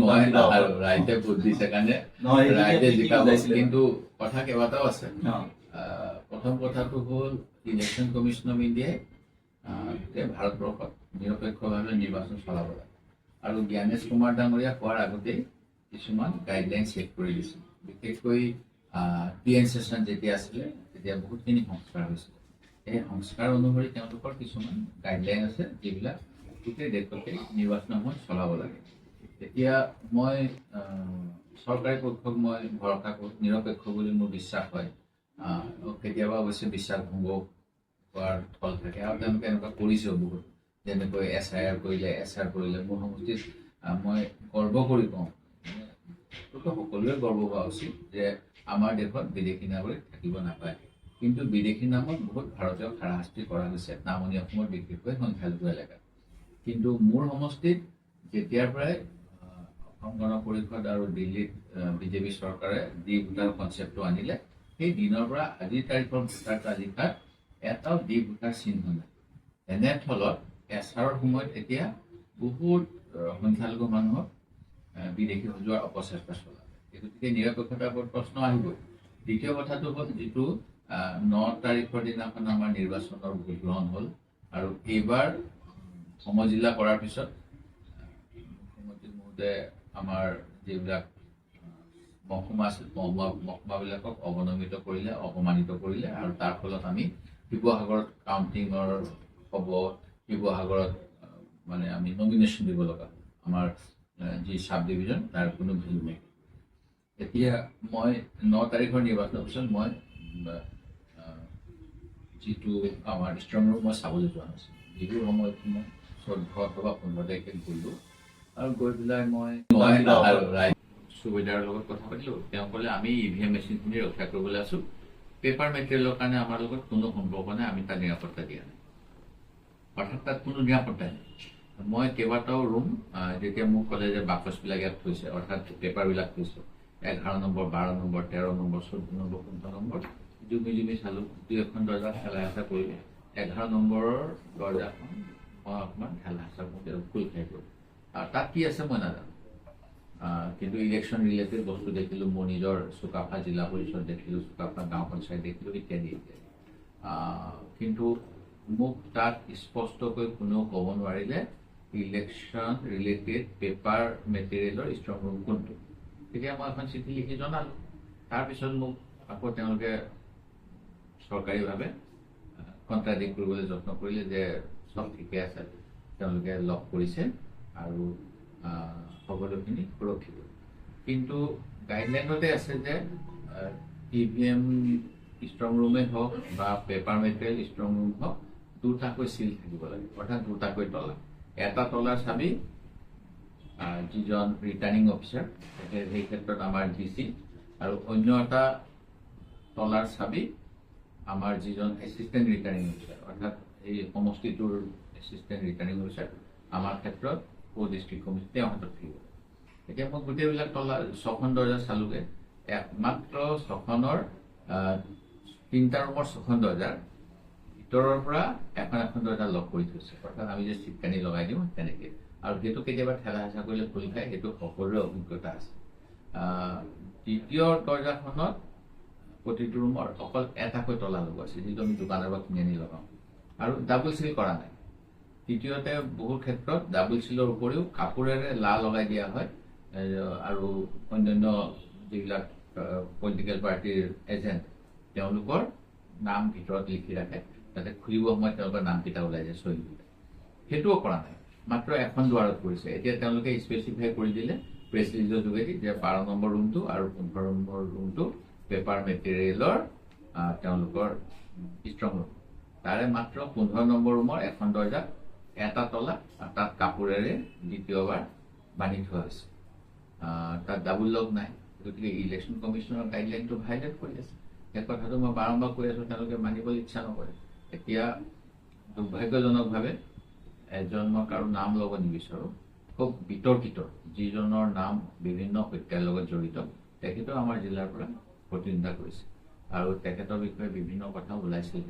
ৰাইজে ভোট দিছে কাৰণে ৰাইজে জিকাব, কিন্তু কথা কেইবাটাও আছে। প্ৰথম কথাটো হ'ল ইলেকশ্যন কমিশ্যন অফ ইণ্ডিয়াই ভাৰতবৰ্ষত নিৰপেক্ষভাৱে নিৰ্বাচন চলাব লাগে, আৰু জ্ঞানেশ কুমাৰ ডাঙৰীয়া হোৱাৰ আগতেই কিছুমান গাইডলাইন ছেট কৰি দিছিল। বিশেষকৈ PN ছেছন যেতিয়া আছিলে তেতিয়া বহুতখিনি সংস্কাৰ হৈছিলে। এই সংস্কাৰ অনুসৰি তেওঁলোকৰ কিছুমান গাইডলাইন আছে যিবিলাক গোটেই দেশতে নিৰ্বাচনৰ সময়ত চলাব লাগে। এতিয়া মই চৰকাৰী পক্ষক মই ভৰসা কৰোঁ, নিৰপেক্ষ বুলি মোৰ বিশ্বাস হয়। কেতিয়াবা অৱশ্যে বিশ্বাস ভংগ হোৱাৰ থল থাকে, আৰু তেওঁলোকে এনেকুৱা কৰিছেও বহুত, যেনেকৈ SIR কৰিলে, SR কৰিলে। মোৰ সমষ্টিত মই গৰ্ব কৰি কওঁ, সকলোৱে গৰ্ব হোৱা উচিত যে আমাৰ দেশত বিদেশী নাগৰিক থাকিব নাপায়, কিন্তু বিদেশী নামত বহুত ভাৰতীয় হাৰাশাস্তি কৰা হৈছে, নামনি অসমত বিশেষকৈ সংখ্যালঘু এলেকাত। কিন্তু মোৰ সমষ্টিত যেতিয়াৰ পৰাই অসম গণ পৰিষদ আৰু দিল্লীত BJP চৰকাৰে ডি ভোটাৰ কনচেপ্টটো আনিলে, সেই দিনৰ পৰা আজিৰ তাৰিখৰ ভোটাৰ তালিকাত এটাও ডি ভোটাৰ চিহ্ন নাই। এনে ফলত SRৰ সময়ত এতিয়া বহুত সংখ্যালঘু মানুহক বিদেশী সজোৱাৰ অপচেষ্টা চলালে। গতিকে নিৰপেক্ষতাৰ ওপৰত প্ৰশ্ন আহিবই। দ্বিতীয় কথাটো হ'ল, যিটো 9 তাৰিখৰ দিনাখন আমাৰ নিৰ্বাচনৰ ভোট গ্ৰহণ হ'ল, আৰু এইবাৰ সমজিলা কৰাৰ পিছত মুখ্যমন্ত্ৰী মহোদয়ে আমাৰ যিবিলাক মহকুমা আছিল, মহকুমাবিলাকক অৱনমিত কৰিলে, অপমানিত কৰিলে, আৰু তাৰ ফলত আমি শিৱসাগৰত কাউণ্টিঙৰ হ'ব, শিৱসাগৰত মানে আমি নমিনেশ্যন দিব লগা হ'ল। আমাৰ যি চাব ডিভিজন তাৰ কোনো ভেলু নাই। এতিয়া মই 9 তাৰিখৰ নিৰ্বাচনৰ পিছত মই যিটো আমাৰ ষ্ট্ৰং ৰুম মই চাবলৈ যোৱা নাছিলোঁ, যিটো সময়ত মই 14 অথবা 15 তাৰিখে গ'লোঁ, আৰু গৈ পেলাই মই সুবিধাৰ লগত কথা পাতিলোঁ। তেওঁ ক'লে আমি EVM মেচিনখিনি ৰক্ষা কৰিবলৈ আছোঁ, পেপাৰ মেটেৰিয়েলৰ কাৰণে আমাৰ লগত কোনো সম্পৰ্ক নাই, আমি তাত নিৰাপত্তা দিয়া নাই। অৰ্থাৎ তাত কোনো নিৰাপত্তাই নাই। মই কেইবাটাও ৰুম যেতিয়া মোক ক'লে যে বাকচবিলাক ইয়াত থৈছে, অৰ্থাৎ পেপাৰবিলাক থৈছে, 11 number, 12 number, 13 number, 14 number, 15 number, জুমি জুমি চালোঁ, 2-এখন দৰ্জা ঠেলা হেঁচা কৰিলে। 11 নম্বৰৰ দৰ্জাখন মই অকণমান ঠেলা হেঁচা কৰোঁতে খোল খাই গ'ল, আৰু তাত কি আছে মই নাজানো। কিন্তু ইলেকশ্যন ৰিলেটেড বস্তু দেখিলোঁ, মোৰ নিজৰ চুকাফা জিলা পৰিষদ দেখিলোঁ, চুকাফা গাঁও পঞ্চায়ত দেখিলোঁ, ইত্যাদি ইত্যাদি। কিন্তু মোক তাত স্পষ্টকৈ কোনেও ক'ব নোৱাৰিলে ইলেকশ্যন ৰিলেটেড পেপাৰ মেটেৰিয়েলৰ ষ্ট্ৰং ৰুম কোনটো। তেতিয়া মই এখন চিঠি লিখি জনালোঁ। তাৰপিছত মোক আকৌ তেওঁলোকে চৰকাৰীভাৱে কণ্ট্ৰাডিক্ট কৰিবলৈ যত্ন কৰিলে যে চব ঠিকে আছে, তেওঁলোকে লগ কৰিছে আৰু সকলোখিনি সুৰক্ষিত। কিন্তু গাইডলাইনতে আছে যে EVM ষ্ট্ৰং ৰুমেই হওক বা পেপাৰ মেটেৰিয়েল ষ্ট্ৰং ৰুম হওক, দুটাকৈ চিল থাকিব লাগে, অৰ্থাৎ দুটাকৈ তলা। এটা তলাৰ চাবি যিজন ৰিটাৰ্ণিং অফিচাৰ, সেই ক্ষেত্ৰত আমাৰ DC, আৰু অন্য এটা তলাৰ চাবি আমাৰ যিজন এছিষ্টেণ্ট ৰিটাৰ্ণিং অফিচাৰ, অৰ্থাৎ এই সমষ্টিটোৰ এছিষ্টেণ্ট ৰিটাৰ্ণিং অফিচাৰ, আমাৰ ক্ষেত্ৰত ডিষ্ট্ৰিক্ট কমিটি, তেওঁৰ হাতত থাকিব। এতিয়া মই গোটেইবিলাক তলা 6খন দৰ্জা চালোগৈ, একমাত্ৰ 6খনৰ 3টা ৰুমৰ 6খন দৰ্জাৰ ভিতৰৰ পৰা এখন দৰ্জা লক কৰি থৈছে, অৰ্থাৎ আমি যে চিটকানি লগাই দিওঁ তেনেকে, আৰু সেইটো কেতিয়াবা ঠেলা হেঁচা কৰিলে খোল খায়, সেইটো সকলোৰে অভিজ্ঞতা আছে। দ্বিতীয় দৰ্জাখনত প্ৰতিটো ৰুমৰ অকল এটাকৈ তলা লগোৱা আছে, যিটো আমি দোকানৰ পৰা কিনি আনি লগাওঁ, আৰু ডাবল চিল কৰা নাই। তৃতীয়তে বহু ক্ষেত্ৰত ডাবল চিলৰ উপৰিও কাপোৰেৰে লগাই দিয়া হয়, আৰু অন্যান্য যিবিলাক পলিটিকেল পাৰ্টিৰ এজেণ্ট, তেওঁলোকৰ নাম ভিতৰত লিখি ৰাখে, যাতে খুলিব সময়ত তেওঁলোকৰ নামকেইটা ওলাই যায়, চহী হৈ যায়। সেইটোও কৰা নাই, মাত্ৰ এখন দুৱাৰত কৰিছে। এতিয়া তেওঁলোকে স্পেচিফাই কৰি দিলে প্ৰেছ ৰিলিজৰ যোগেদি যে 12 নম্বৰ ৰুমটো আৰু 15 নম্বৰ ৰুমটো পেপাৰ মেটেৰিয়েলৰ তেওঁলোকৰ ষ্ট্ৰং ৰুম। তাৰে মাত্ৰ 15 নম্বৰ ৰুমৰ এখন দৰ্জা এটা তলা, তাত কাপোৰেৰে দ্বিতীয়বাৰ বান্ধি থোৱা হৈছে, তাত ডাবুল লক নাই। গতিকে ইলেকশ্যন কমিশ্যনৰ গাইডলাইনটো ভাইলেট কৰি আছে। সেই কথাটো মই বাৰম্বাৰ কৈ আছোঁ, তেওঁলোকে মানিবলৈ ইচ্ছা নকৰে। এতিয়া দুৰ্ভাগ্যজনকভাৱে এজন মই কাৰো নাম ল'ব নিবিচাৰোঁ, খুব বিতৰ্কিত যিজনৰ নাম বিভিন্ন হত্যাৰ লগত জড়িত, তেখেতেও আমাৰ জিলাৰ পৰা প্ৰতিনিধিত্ব কৰিছে, আৰু তেখেতৰ বিষয়ে বিভিন্ন কথা ওলাইছিল।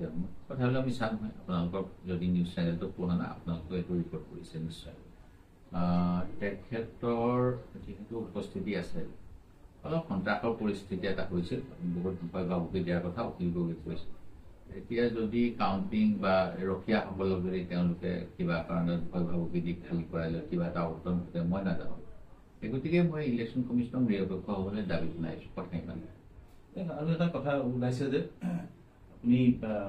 কথাবিলাক মিছা নহয়, আপোনালোকৰ যদি নিউজ চেনেলটো পুৰণা, আপোনালোকে এইটো ৰিপৰ্ট কৰিছে নিশ্চয়। তেখেতৰ যিহেতু উপস্থিতি আছে অলপ সন্ত্ৰাসৰ পৰিস্থিতি এটা হৈছিল বহুত ভয় ভাবুকি দিয়াৰ কথা অখিল গগৈ কৈছিল এতিয়া যদি কাউণ্টিং বা ৰখীয়াসকলক যদি তেওঁলোকে কিবা কাৰণত ভয় ভাবুকি দি খালী কৰাই লৈ কিবা এটা অঘটন ঘটে মই নাজানো এই গতিকে মই ইলেকশ্যন কমিশ্যনক নিৰপেক্ষ হ'বলৈ দাবী জনাইছো কথা ইমান আৰু এটা কথা ওলাইছে যে আপুনি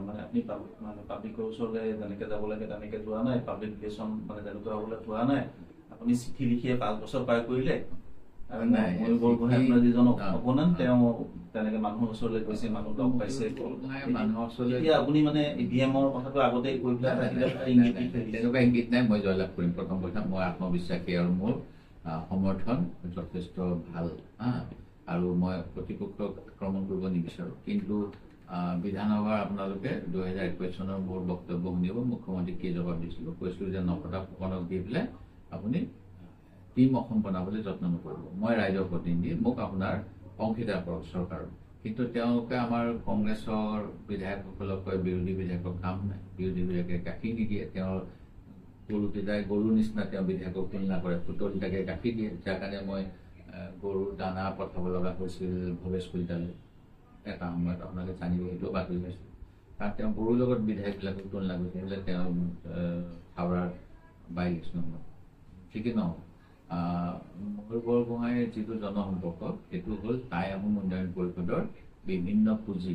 মানে আপুনি মানে পাব্লিকৰ ওচৰলৈ যেনেকৈ যাব লাগে তেনেকৈ যোৱা নাই পাব্লিক ৰিলেশ্যন মানে তেনেকুৱা হ'বলৈ যোৱা নাই আপুনি চিঠি লিখিয়ে 5 বছৰ পাৰ কৰিলে আৰু ময়ূৰ বৰগোহাঁই আপোনাৰ যিজন অপোনেণ্ট তেওঁ তেনেকে মানুহৰ ওচৰলৈ গৈছে মানুহ লগ পাইছে মানুহৰ ওচৰলৈ এতিয়া আপুনি মানে ইভিএমৰ কথাটো আগতে কৈ পেলাই তেনেকুৱা ইংগিত নাই মই জয়লাভ কৰিম প্ৰথম কথা মই আত্মবিশ্বাসী আৰু মোৰ সমৰ্থন যথেষ্ট ভাল আৰু মই প্ৰতিপক্ষক আক্ৰমণ কৰিব নিবিচাৰোঁ কিন্তু বিধানসভাৰ আপোনালোকে 2021 চনৰ মোৰ বক্তব্য শুনিব মুখ্যমন্ত্ৰীক কি জবাব দিছিলোঁ কৈছিলোঁ যে নকটা ফুকনক দি পেলাই আপুনি টিম অসম বনাবলৈ যত্ন নকৰিব মই ৰাইজৰ প্ৰতিনিধি মোক আপোনাৰ অংশীদাৰ কৰক চৰকাৰৰ কিন্তু তেওঁলোকে আমাৰ কংগ্ৰেছৰ বিধায়কসকলক কয় বিৰোধী বিধায়কৰ কাম নাই বিৰোধী বিধায়কে গাখীৰ নিদিয়ে তেওঁৰ গৰুকেইটাই গৰুৰ নিচিনা তেওঁ বিধায়কক তুলনা কৰে পুতলিটাকে গাখীৰ দিয়ে যাৰ কাৰণে মই গৰুৰ দানা পঠাব লগা হৈছিল ভৱেশ কলিতালৈ এটা সময়ত আপোনালোকে জানিব সেইটোও বাতৰি পাইছিল কাৰণ তেওঁ গৰুৰ লগত বিধায়কবিলাকক তুলনা কৰিছে সেইবিলাক তেওঁ হাওৰাৰ বাই ইলেকশ্যন সময়ত ঠিকেই নহ'ব ময়ূৰ বৰগোহাঁইৰ যিটো জনসম্পৰ্ক সেইটো হ'ল টাই আহোম উন্নয়ন পৰিষদৰ বিভিন্ন পুঁজি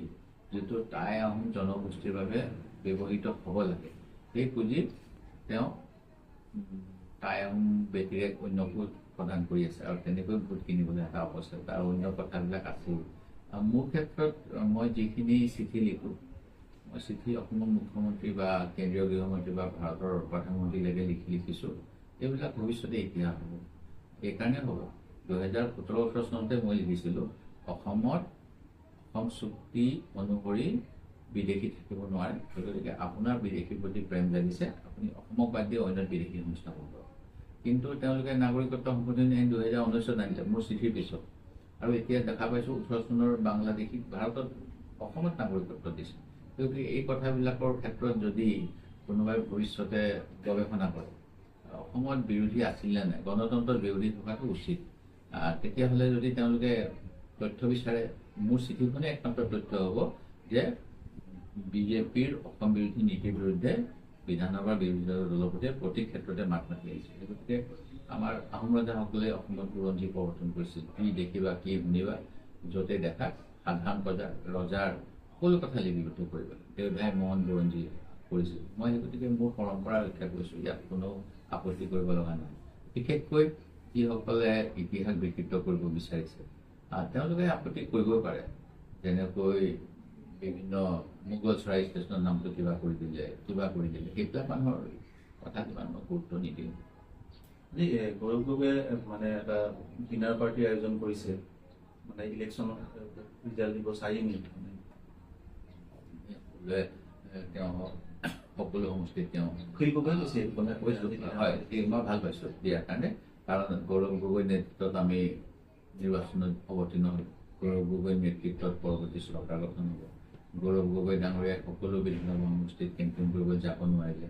যিটো টাই আহোম জনগোষ্ঠীৰ বাবে ব্যৱহৃত হ'ব লাগে সেই পুঁজি তেওঁ টাই আহোম ব্যতিৰেক অন্যকো প্ৰদান কৰি আছে আৰু তেনেকৈ ভোট কিনিবলৈ এটা অৱস্থা তাৰ অন্য কথাবিলাক আছেই মোৰ ক্ষেত্ৰত মই যিখিনি চিঠি লিখোঁ মই চিঠি অসমৰ মুখ্যমন্ত্ৰী বা কেন্দ্ৰীয় গৃহমন্ত্ৰী বা ভাৰতৰ প্ৰধানমন্ত্ৰীলৈকে লিখিছোঁ এইবিলাক ভৱিষ্যতে ইতিহাস হ'ব এইকাৰণে হ'ব 2017-18 চনতে মই লিখিছিলোঁ অসমত অসম চুক্তি অনুসৰি বিদেশী থাকিব নোৱাৰে গতিকে আপোনাৰ বিদেশীৰ প্ৰতি প্ৰেম লাগিছে আপুনি অসমক বাদ দি অন্য বিদেশী সংস্থাপন কৰক কিন্তু তেওঁলোকে নাগৰিকত্ব সংশোধনী আইন 2019 আনিলে মোৰ চিঠিৰ পিছত আৰু এতিয়া দেখা পাইছোঁ 18 চনৰ বাংলাদেশীক ভাৰতত অসমত নাগৰিকত্ব দিছে গতিকে এই কথাবিলাকৰ ক্ষেত্ৰত যদি কোনোবাই ভৱিষ্যতে গৱেষণা কৰে অসমত বিৰোধী আছিল নে নাই গণতন্ত্ৰৰ বিৰোধী থকাটো উচিত তেতিয়াহ'লে যদি তেওঁলোকে তথ্য বিচাৰে মোৰ চিঠিখনে একমাত্ৰ তথ্য হ'ব যে বিজেপিৰ অসম বিৰোধী নীতিৰ বিৰুদ্ধে বিধানসভাৰ বিৰোধী দলৰ সৈতে প্ৰতি ক্ষেত্ৰতে মাত মাতি আহিছে গতিকে আমাৰ আহোম ৰজাসকলে অসমত বুৰঞ্জী প্ৰৱৰ্তন কৰিছিল কি দেখিবা কি শুনিবা য'তে দেখা সাধাৰণ প্ৰজাৰ ৰজাৰ সকলো কথা লিপিবদ্ধ কৰিবা দেউতাই মন বুৰঞ্জী কৰিছিল মই সেই গতিকে মোৰ পৰম্পৰা ৰক্ষা কৰিছোঁ ইয়াত কোনো আপত্তি কৰিব লগা নাই বিশেষকৈ যিসকলে ইতিহাস বিকৃত কৰিব বিচাৰিছে তেওঁলোকে আপত্তি কৰিবই পাৰে যেনেকৈ বিভিন্ন মোগল চৰাই ষ্টেচনৰ নামটো কিবা কৰি দিলে সেইবিলাক মানুহৰ কথা কিমান মই গুৰুত্ব নিদিওঁ গৌৰৱ গগৈয়ে মানে এটা ডিনাৰ পাৰ্টিৰ আয়োজন কৰিছে মানে ইলেকশ্যনত ৰিজাল্ট দিব 4 মিনিট তেওঁ সকলো সমষ্টিত তেওঁ অখিল গগৈ কৈছে হয় মই ভাল পাইছোঁ দিয়াৰ কাৰণে কাৰণ গৌৰৱ গগৈ নেতৃত্বত আমি নিৰ্বাচনত অৱতীৰ্ণ হ'লোঁ গৌৰৱ গগৈৰ নেতৃত্বত পৰৱৰ্তী চৰকাৰ গঠন হ'ব গৌৰৱ গগৈ ডাঙৰীয়াই সকলো বিধানসভা সমষ্টিত কেম্পেইন কৰিবলৈ যাব নোৱাৰিলে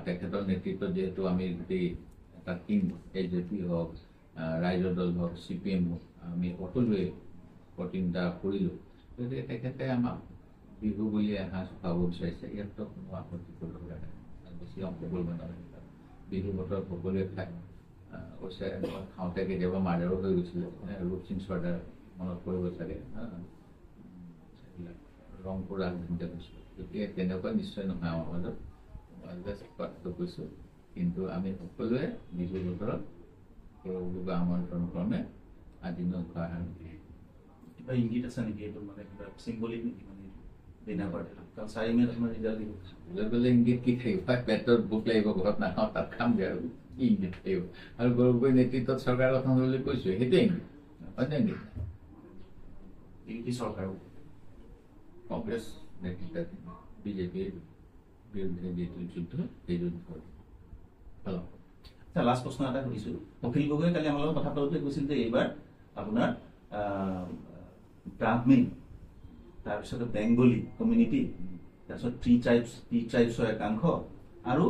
তেখেতৰ নেতৃত্বত যিহেতু আমি গোটেই এটা টিম AJP হওক ৰাইজৰ দল হওক CPM হওক আমি সকলোৱে প্ৰতিনিধিত্ব কৰিলোঁ গতিকে তেখেতে আমাক বিহু বুলি এসাঁজ খুৱাব বিচাৰিছে ইয়াততো কোনো আপত্তি কৰিব লগা নাই বেছি অংশ কৰিব নালাগে বিহু বতৰত সকলোৱে খায় অৱশ্যে খাওঁতে কেতিয়াবা মাৰ্ডাৰো হৈ গৈছিলে ৰূপসিং চৰ্দাৰ মনত পৰিব চাগে ৰংপুৰ ৰাজধানীতে গৈছোঁ গতিকে তেনেকুৱা নিশ্চয় নহয় আমাৰ মাজত মই জাষ্ট কথাটো কৈছোঁ কিন্তু আমি সকলোৱে বিহু বতৰত গৌৰৱ আমন্ত্ৰণ ক্ৰমে আদিনো খোৱা কিবা ইংগিত আছে নেকি এইটো মানে কিবা চিম্বলিক নেকি মানে ডিনাৰ পাৰ্টি কাৰণ 4 মিনিট আপোনাৰ ৰিজাল্ট দিব গ'লে ইংগিত কি থাকিব পেটত ভোক লাগিব ঘৰত নাখাওঁ তাত খামগৈ আৰু কি ইংগিত থাকিব আৰু গৌৰৱ গগৈ নেতৃত্বত চৰকাৰ গঠন বুলি কৈছোঁ সেইটোৱে ইংগিত অন্য ইংগিত বিৰোধী চৰকাৰ কংগ্ৰেছ নেতৃত্বাধীন বিজেপিৰ বিৰুদ্ধে যিটো যুদ্ধ সেই যুদ্ধৰ লাষ্ট প্ৰশ্ন এটা সুধিছোঁ অখিল গগৈ কালি আমাৰ লগত কথা পাতোঁতে কৈছিল যে এইবাৰ আপোনাৰ ব্ৰাহ্মীণ তাৰপিছতে বেংগলী কমিউনিটি তাৰপিছত টি ট্ৰাইবছৰ একাংশ আৰু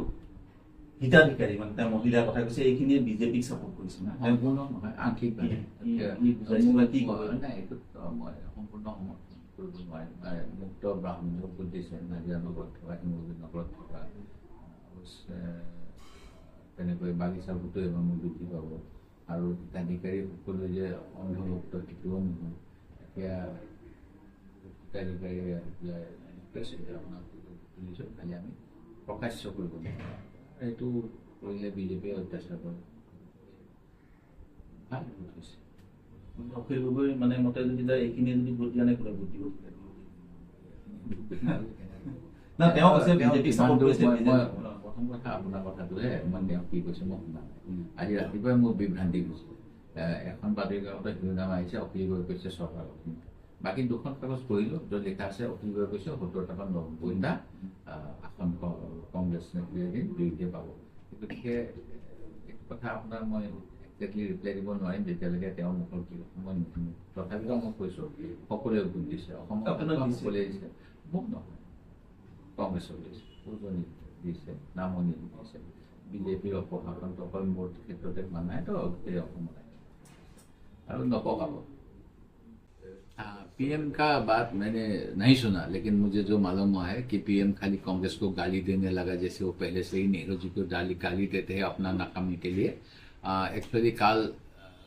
হিতাধিকাৰী মানে তেওঁ মহিলাৰ কথা কৈছে, এইখিনিয়ে বিজেপিক ছাপোৰ্ট কৰিছে না? সম্পূৰ্ণ নহয়, আংশিকভাৱে। কি ক'ব? নাই, এইটোত মই সম্পূৰ্ণ সমৰ্থন কৰিব নোৱাৰিম। মুক্ত ব্ৰাহ্মণ বুদ্ধিছে নাজিৰা নগৰত থকা, শিমলুগুৰি নগৰত থকা, অৱশ্যে তেনেকৈ বাগিচা ভোটো এবাৰ বৃদ্ধি পাব। আৰু হিতাধিকাৰী সকলো যে অন্তৰ্ভুক্ত সেইটোও নহয়। এতিয়া হিতাধিকাৰী আপোনাক তুলিছোঁ, খালি আমি প্ৰকাশ্য কৰিব লাগিব। এইটো কৰিলে বিজেপিয়ে অত্যাচাৰ কৰে। ভাল ভোট হৈছে। অখিল গগৈ মানে মতে যদি এইখিনি যদি ভোট দিয়া নাই, কোনে ভোট দিব? না, তেওঁ কৈছে বিজেপিক ছাপোৰ্ট কৰিছে। প্ৰথম কথা আপোনাৰ কথাটোহে, মই তেওঁ কি কৈছে মই শুনা নাই। আজি ৰাতিপুৱাই মোৰ বিভ্ৰান্তি হৈছে। এখন বাতৰি কাকতত শিৰোনাম আহিছে অখিল গগৈ কৈছে চৰকাৰ গঠন। বাকী দুখন কাগজ পঢ়িলোঁ, য'ত লিখা আছে অখিল গগৈ কৈছে ৭০টা ৯০টা আসন কংগ্ৰেছ নেতৃত্বাধীন বিৰুদ্ধে পাব। গতিকে এইটো কথা আপোনাক মই একজেক্টলি ৰিপ্লাই দিব নোৱাৰিম যেতিয়ালৈকে তেওঁৰ মুখৰ কি মই নুশুনো। তথাপিতো মই কৈছোঁ সকলোৱে ভোট দিছে, অসমত সকলোৱে দিছে, মোক নহয়, কংগ্ৰেছক দিছে, উজনি দিছে, নামনি দিছে। বিজেপিৰ অপশাসনটো অকল মোৰ ক্ষেত্ৰতে হোৱা নাই তো, গোটেই অসমত আৰু নপকাব। पीएम का बात मैंने नहीं सुना, लेकिन मुझे जो मालूम हुआ है कि पीएम खाली कांग्रेस को गाली देने लगा, जैसे वो पहले से ही नेहरू जी को गाली देते हैं अपना नाकामी के लिए। एक्चुअली काल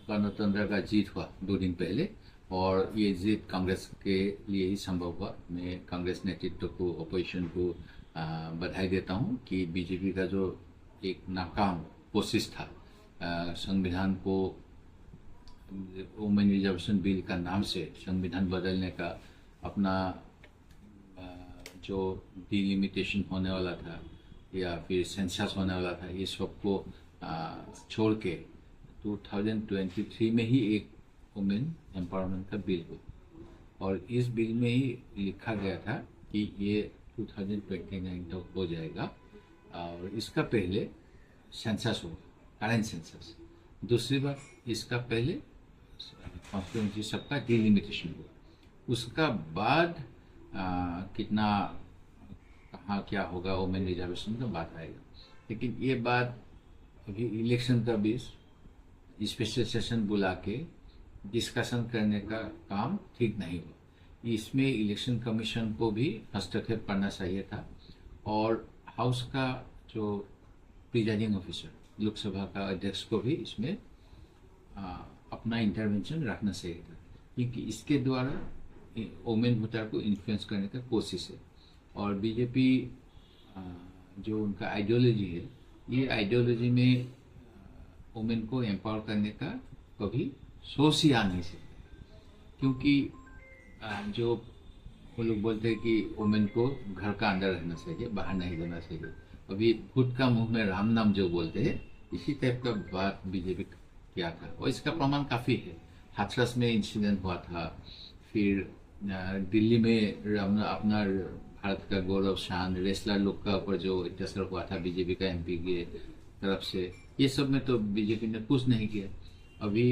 गणतंत्र का जीत हुआ 2 दिन पहले, और ये जीत कांग्रेस के लिए ही संभव हुआ। मैं कांग्रेस नेतृत्व को, अपोजिशन को बधाई देता हूँ कि बीजेपी का जो एक नाकाम कोशिश था संविधान को वुमेन रिजर्वेशन बिल का नाम से संविधान बदलने का, अपना जो डिलिमिटेशन होने वाला था या फिर सेंसस होने वाला था, ये सबको छोड़ के 2023 में ही एक वुमेन एम्पावरमेंट का बिल हुआ, और इस बिल में ही लिखा गया था कि ये 2029 तक हो जाएगा, और इसका पहले सेंसस होगा, करेंट सेंसस। दूसरी बात, इसका पहले कॉन्स्टिट्यूंसी सबका डिलिमिटेशन हुआ, उसका बाद कितना कहाँ क्या होगा वुमेन रिजर्वेशन का बात आएगा। लेकिन ये बात अभी इलेक्शन का बीच स्पेशल सेशन बुला के डिस्कशन करने का काम ठीक नहीं हुआ। इसमें इलेक्शन कमीशन को भी हस्तक्षेप करना चाहिए था, और हाउस का जो प्रिजाइडिंग ऑफिसर लोकसभा का अध्यक्ष को भी इसमें अपना इंटरवेंशन रखना चाहिए था, क्योंकि इसके द्वारा वुमेन वोटर को इन्फ्लुएंस करने का कोशिश है। और बीजेपी जो उनका आइडियोलॉजी है, ये आइडियोलॉजी में वुमेन को एम्पावर करने का कभी सोच ही आ नहीं सकता, क्योंकि जो वो लोग बोलते हैं कि वुमेन को घर का अंदर रहना चाहिए, बाहर नहीं जाना चाहिए। अभी खुद का मुंह में राम नाम जो बोलते हैं, इसी टाइप का बात बीजेपी किया था, और इसका प्रमाण काफ़ी है। हाथरस में इंसिडेंट हुआ था, फिर दिल्ली में अपना भारत का गौरव शान रेसलर लोग का ऊपर जो अत्याचार हुआ था बीजेपी का एमपी के तरफ से, ये सब में तो बीजेपी ने कुछ नहीं किया। अभी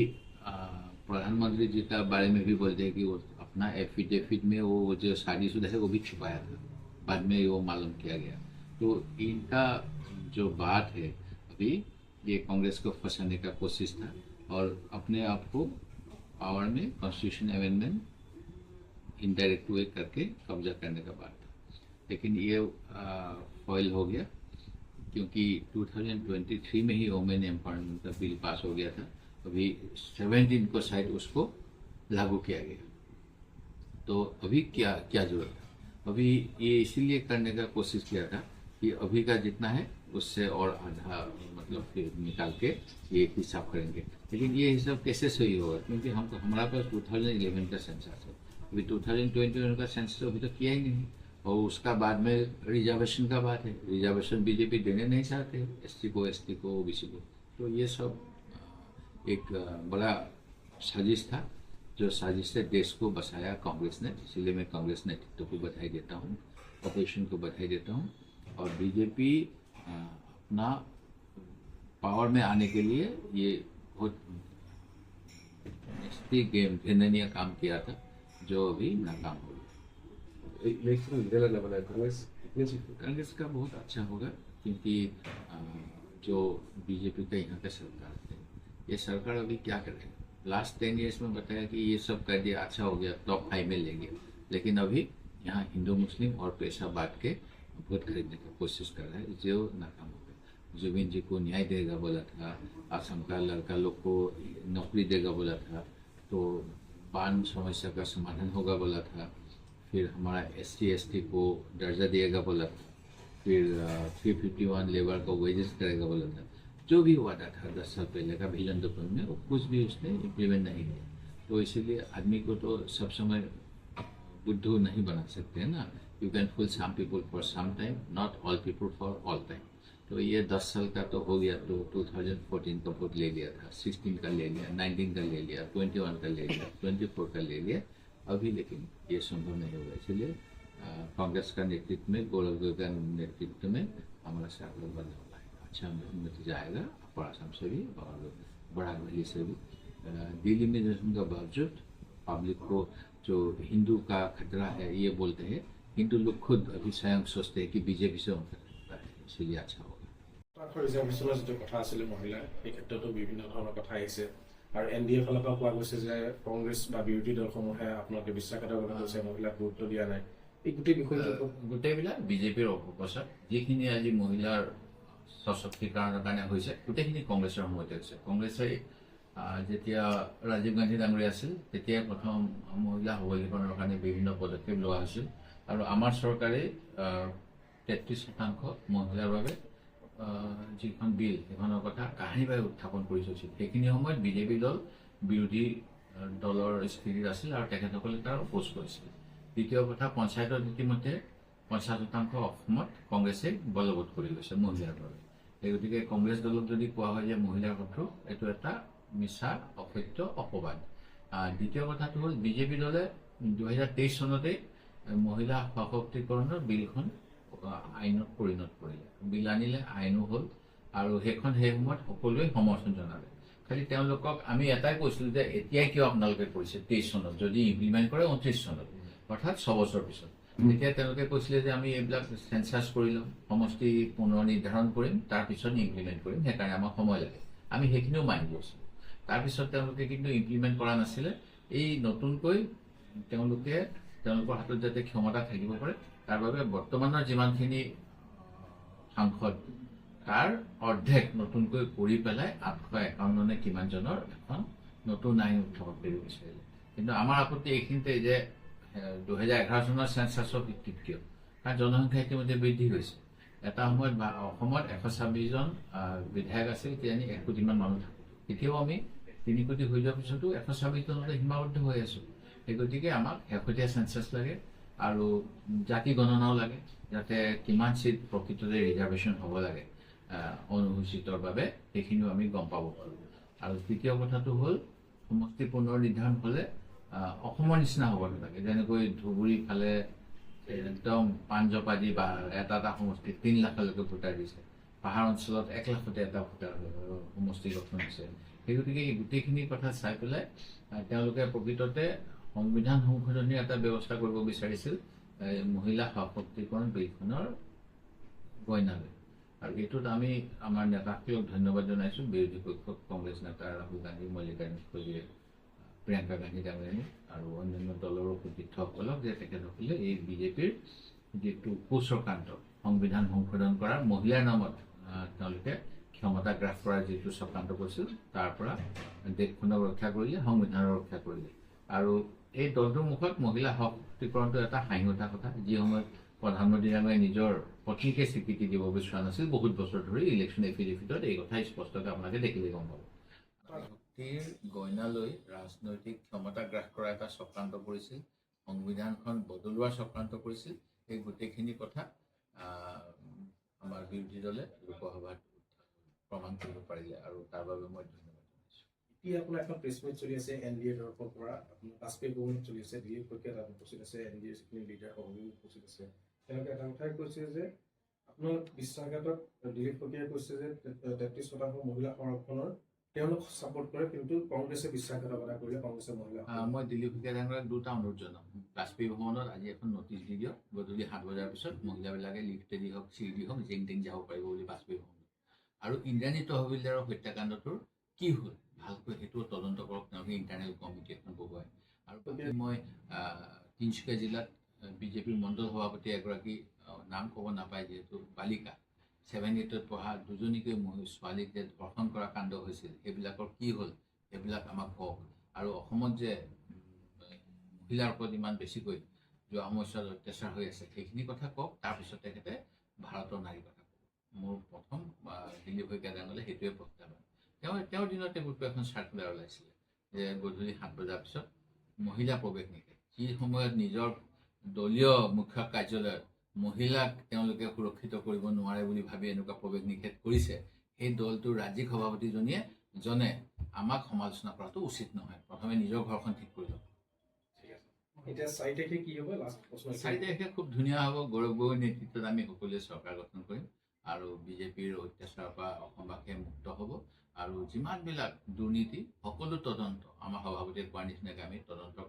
प्रधानमंत्री जी का बारे में भी बोलते हैं कि वो अपना एफिडेविट में वो जो शादीशुदा है वो भी छुपाया था, बाद में वो मालूम किया गया। तो इनका जो बात है अभी, ये कांग्रेस को फंसाने का कोशिश था, और अपने आप को पावर में कॉन्स्टिट्यूशन अमेंडमेंट इनडायरेक्ट वे करके कब्जा करने का बात था। लेकिन ये फॉइल हो गया, क्योंकि 2023 में ही वुमेन एम्पावरमेंट का बिल पास हो गया था। अभी 17 को शायद उसको लागू किया गया। तो अभी क्या जरूरत था? अभी ये इसीलिए करने का कोशिश किया था कि अभी का जितना है उससे और आधा मतलब फिर निकाल के ये हिसाब करेंगे। लेकिन ये हिसाब कैसे सही होगा, क्योंकि हमको हमारा पास 2011 का सेंसस है, अभी 2021 का सेंसस अभी तक किया ही नहीं, और उसका बाद में रिजर्वेशन का बात है। रिजर्वेशन बीजेपी देने नहीं चाहते एसटी को, ओबीसी को। तो ये सब एक बड़ा साजिश था, जो साजिश से देश को बसाया कांग्रेस ने। इसलिए मैं कांग्रेस नेतृत्व को बधाई देता हूँ, अपोजिशन को बधाई देता हूँ, और बीजेपी अपना पावर में आने के लिए ये बहुत गेम घृणनीय काम किया था, जो अभी नाकाम हो गया। कांग्रेस का बहुत अच्छा होगा, क्योंकि जो बीजेपी का यहाँ का सरकार है, ये सरकार अभी क्या करेगा? लास्ट 10 ईयर्स में बताया कि ये सब कर दिया, अच्छा हो गया, टॉप 5 में ले गया, लेकिन अभी यहाँ हिंदू मुस्लिम और पैसा बांट के वोट खरीदने की कोशिश कर रहा है, जो नाकाम हो गया। जुबिन जी को न्याय देगा बोला था, असम का लड़का लोग को नौकरी देगा बोला था, तो बान समस्या का समाधान होगा बोला था, फिर हमारा SC/ST को दर्जा दिएगा बोला था, फिर 351 लेबर का वेजेस करेगा बोला था। जो भी वादा था 10 साल पहले का विजन डॉक्यूमेंट में, वो कुछ भी उसने इम्प्लीमेंट नहीं किया। तो इसीलिए आदमी को तो सब समय बुद्धू नहीं बना सकते हैं ना। You can fool some people for some time, not all people for all time. तो ये 10 साल का तो हो गया, तो 2014 का वोट ले लिया था, 16 का ले लिया, 19 का ले लिया, 21 का ले लिया, 24 का ले लिया अभी, लेकिन ये संभव नहीं होगा। इसलिए कांग्रेस का नेतृत्व में, गौरव गोगोई का नेतृत्व में हमारा सरकार बनने वाला है। अच्छा नतीजा आएगा अपर असम से भी और बराक वैली से भी। दिल्ली में जनसंख्या का बावजूद पब्लिक को जो हिंदू का खतरा है ये बोलते हैं, हिंदू लोग खुद अभी स्वयं सोचते हैं कि बीजेपी से उनका खतरा है, इसलिए अच्छा होगा। ৰিজাৰ্ভেশ্যনৰ যিটো কথা আছিলে মহিলাৰ, এই ক্ষেত্ৰতো বিভিন্ন ধৰণৰ কথা আহিছে আৰু NDA ফালৰ পৰা কোৱা গৈছে যে কংগ্ৰেছ বা বিৰোধী দলসমূহে আপোনালোকে বিশ্বাসঘাতকতা কৰিছে, মহিলাক গুৰুত্ব দিয়া নাই। এই গোটেই বিষয়টো গোটেইবিলাক বিজেপিৰ অপপ্ৰচাৰ। যিখিনি আজি মহিলাৰ সশক্তিকৰণৰ কাৰণে হৈছে, গোটেইখিনি কংগ্ৰেছৰ সময়তে হৈছে। কংগ্ৰেছে যেতিয়া ৰাজীৱ গান্ধী ডাঙৰীয়া আছিল, তেতিয়াই প্ৰথম মহিলা সবলীকৰণৰ কাৰণে বিভিন্ন পদক্ষেপ লোৱা হৈছিল, আৰু আমাৰ চৰকাৰে 33% মহিলাৰ বাবে যিখন বিল, সেইখনৰ কথা কাহিনীভাৱে উত্থাপন কৰি থৈছিল। সেইখিনি সময়ত বিজেপি দল বিৰোধী দলৰ স্থিতিত আছিল আৰু তেখেতসকলে তাৰ অপোজ কৰিছিল। দ্বিতীয় কথা, পঞ্চায়তৰ ইতিমধ্যে 50% অসমত কংগ্ৰেছে বলবৎ কৰি গৈছে মহিলাৰ বাবে। সেই গতিকে কংগ্ৰেছ দলক যদি কোৱা হয় যে মহিলাৰ শত্ৰু, এইটো এটা মিছা, অসত্য, অপবাদ। দ্বিতীয় কথাটো হ'ল, বিজেপি দলে 2023 চনতেই মহিলা সশক্তিকৰণৰ বিলখন আইনত পৰিণত কৰিলে। বিল আনিলে, আইনো হ'ল, আৰু সেইখন সেই সময়ত সকলোৱে সমৰ্থন জনালে। খালি তেওঁলোকক আমি এটাই কৈছিলোঁ যে এতিয়াই কিয় আপোনালোকে কৰিছে 23 চনত, যদি ইমপ্লিমেণ্ট কৰে 29 চনত, অৰ্থাৎ 6 বছৰ পিছত। তেতিয়া তেওঁলোকে কৈছিলে যে আমি এইবিলাক চেঞ্চাছ কৰি ল'ম, সমষ্টি পুনৰ নিৰ্ধাৰণ কৰিম, তাৰপিছত ইমপ্লিমেণ্ট কৰিম, সেইকাৰণে আমাক সময় লাগে। আমি সেইখিনিও মানি লৈছিলোঁ। তাৰপিছত তেওঁলোকে কিন্তু ইমপ্লিমেণ্ট কৰা নাছিলে। এই নতুনকৈ তেওঁলোকৰ হাতত যাতে ক্ষমতা থাকিব পাৰে, তাৰ বাবে বৰ্তমানৰ যিমানখিনি সাংসদ, তাৰ অৰ্ধেক নতুনকৈ কৰি পেলাই 851 নে কিমান জনৰ এখন নতুন আইন উত্থাপন কৰিব বিচাৰিলে। কিন্তু আমাৰ আপত্তি এইখিনিতে যে 2011 চনৰ চেঞ্চাছৰ ভিত্তিত কিয়? কাৰণ জনসংখ্যা ইতিমধ্যে বৃদ্ধি হৈছে। এটা সময়ত অসমত 126 জন বিধায়ক আছিল, কিজানি 1 কোটিমান মানুহ থাকোঁ। এতিয়াও আমি 3 কোটি হৈ যোৱাৰ পিছতো 126 জনতে সীমাবদ্ধ হৈ আছোঁ। সেই গতিকে আমাক শেহতীয়া চেঞ্চাছ লাগে আৰু জাতি গণনাও লাগে, যাতে কিমান চিট প্ৰকৃততে ৰিজাৰ্ভেশ্যন হ'ব লাগে অনুসূচিতৰ বাবে, সেইখিনিও আমি গম পাব পাৰোঁ। আৰু তৃতীয় কথাটো হ'ল, সমষ্টি পুনৰ নিৰ্ধাৰণ হ'লে অসমৰ নিচিনা হ'ব নালাগে। যেনেকৈ ধুবুৰী ফালে একদম পাঞ্জপাদি বা এটা সমষ্টিত 3 লাখলৈকে ভোটাৰ দিছে, পাহাৰ অঞ্চলত 1 লাখতে এটা ভোটাৰ সমষ্টি গঠন হৈছে। সেই গতিকে এই গোটেইখিনি কথা চাই পেলাই তেওঁলোকে প্ৰকৃততে সংবিধান সংশোধনীৰ এটা ব্যৱস্থা কৰিব বিচাৰিছিল মহিলা সশক্তিকৰণ বিলখনৰ গইনালৈ। আৰু এইটোত আমি আমাৰ নেতাসকলক ধন্যবাদ জনাইছোঁ, বিৰোধী পক্ষক কংগ্ৰেছ নেতা ৰাহুল গান্ধী, মল্লিকাৰ্জুন খৰ্গে, প্ৰিয়ংকা গান্ধী ডাঙৰীয়ানী আৰু অন্যান্য দলৰ সতীৰ্থসকলক, যে তেখেতসকলে এই বিজেপিৰ যিটো কুচক্ৰান্ত সংবিধান সংশোধন কৰাৰ মহিলাৰ নামত তেওঁলোকে ক্ষমতা গ্ৰাস কৰাৰ যিটো চক্ৰান্ত কৰিছিল, তাৰ পৰা দেশখনক ৰক্ষা কৰিলে, সংবিধানৰ ৰক্ষা কৰিলে। আৰু এই দলটোৰ মুখত মহিলা সশক্তিকৰণটো এটা হাঁহি উঠা কথা। যি সময়ত প্ৰধানমন্ত্ৰী ডাঙৰীয়াই নিজৰ পত্নীকে স্বীকৃতি দিব বিচৰা নাছিল, বহুত বছৰ ধৰি ইলেকশ্যন এফিডেভিটত এই কথা স্পষ্টকৈ আপোনালোকে দেখিলে গম পাব। শক্তিৰ গইনা লৈ ৰাজনৈতিক ক্ষমতা গ্ৰাস কৰা এটা চক্ৰান্ত কৰিছিল, সংবিধানখন বদলোৱাৰ চক্ৰান্ত কৰিছিল। এই গোটেইখিনি কথা আমাৰ বিৰোধী দলে লোকসভাত প্ৰমাণ কৰিব পাৰিলে, আৰু তাৰ বাবে মই ধন্যবাদ জনাইছোঁ। এতিয়া আপোনাৰ এখন প্ৰেছ মিট চলি আছে NDA তৰফৰ পৰা, আপোনাৰ বাজপেয়ী ভৱনত চলি আছে, দিলীপ শইকীয়া তাত উপস্থিত আছে, NDA যিখিনি লিডাৰ সকলো উপস্থিত আছে। তেওঁলোকে এটা কথাই কৈছে যে আপোনাৰ বিশ্বাসঘাতক দিলীপ শইকীয়াই কৈছে যে 33% মহিলা সংৰক্ষণৰ তেওঁলোক ছাপোৰ্ট কৰে, কিন্তু কংগ্ৰেছে বিশ্বাসঘাতকতা কৰিলে, কংগ্ৰেছে মহিলা। মই দিলীপ শইকীয়া ডাঙৰীয়াক 2টা অনুৰোধ জনাম। বাজপেয়ী ভৱনত আজি এখন নটিচ দি দিয়ক, গধূলি 7 বজাৰ পিছত মহিলাবিলাকে লিফ্টেদি হওক, চিৰি দি হওক, জেং টেং যাব পাৰিব বুলি বাজপেয়ী ভৱনত। আৰু ইন্দ্ৰাণী তহবিলদাৰৰ হত্যাকাণ্ডটোৰ কি হ'ল ভালকৈ সেইটো তদন্ত কৰক, তেওঁলোকে ইণ্টাৰনেল কমিটি এখন বহুৱায়। আৰু মই তিনিচুকীয়া জিলাত বিজেপিৰ মণ্ডল সভাপতি এগৰাকী নাম ক'ব নাপায়, যিহেতু বালিকা 7-8ত পঢ়া দুজনীকৈ ছোৱালীক যে ধৰ্ষণ কৰা কাণ্ড হৈছিল, সেইবিলাকৰ কি হ'ল সেইবিলাক আমাক কওক। আৰু অসমত যে মহিলাৰ ওপৰত ইমান বেছিকৈ যোৱা সময়ছোৱাত অত্যাচাৰ হৈ আছে সেইখিনি কথা কওক, তাৰপিছত তেখেতে ভাৰতৰ নাৰীৰ কথা কওক। মোৰ প্ৰথম দিলীপ শইকীয়া ডাঙৰীয়ালে সেইটোৱে প্ৰত্যাহ্বান। তেওঁৰ দিনতে গোটেই এখন চাৰ্কুলাৰ ওলাইছিলে যে গধূলি 7 বজাৰ পিছত মহিলা প্ৰৱেশ নিষেধ। যি সময়ত নিজৰ দলীয় মুখ্য কাৰ্যালয়ত মহিলাক তেওঁলোকে সুৰক্ষিত কৰিব নোৱাৰে বুলি ভাবি এনেকুৱা প্ৰৱেশ নিষেধ কৰিছে, সেই দলটোৰ ৰাজ্যিক সভাপতিজনে আমাক সমালোচনা কৰাটো উচিত নহয়। প্ৰথমে নিজৰ ঘৰখন ঠিক কৰি লওক। এতিয়া 4 তাৰিখে কি হ'ব? লাষ্ট প্ৰশ্ন। 4 তাৰিখে খুব ধুনীয়া হ'ব। গৌৰৱ গগৈৰ নেতৃত্বত আমি সকলোৱে চৰকাৰ গঠন কৰিম আৰু বিজেপিৰ অত্যাচাৰৰ পৰা অসমবাসী মুক্ত হ'ব আৰু যিমানবিলাক দুৰ্নীতি সকলো তদন্ত আমাৰ সভাপতিয়ে কোৱাৰ নিচিনাকৈ আমি তদন্ত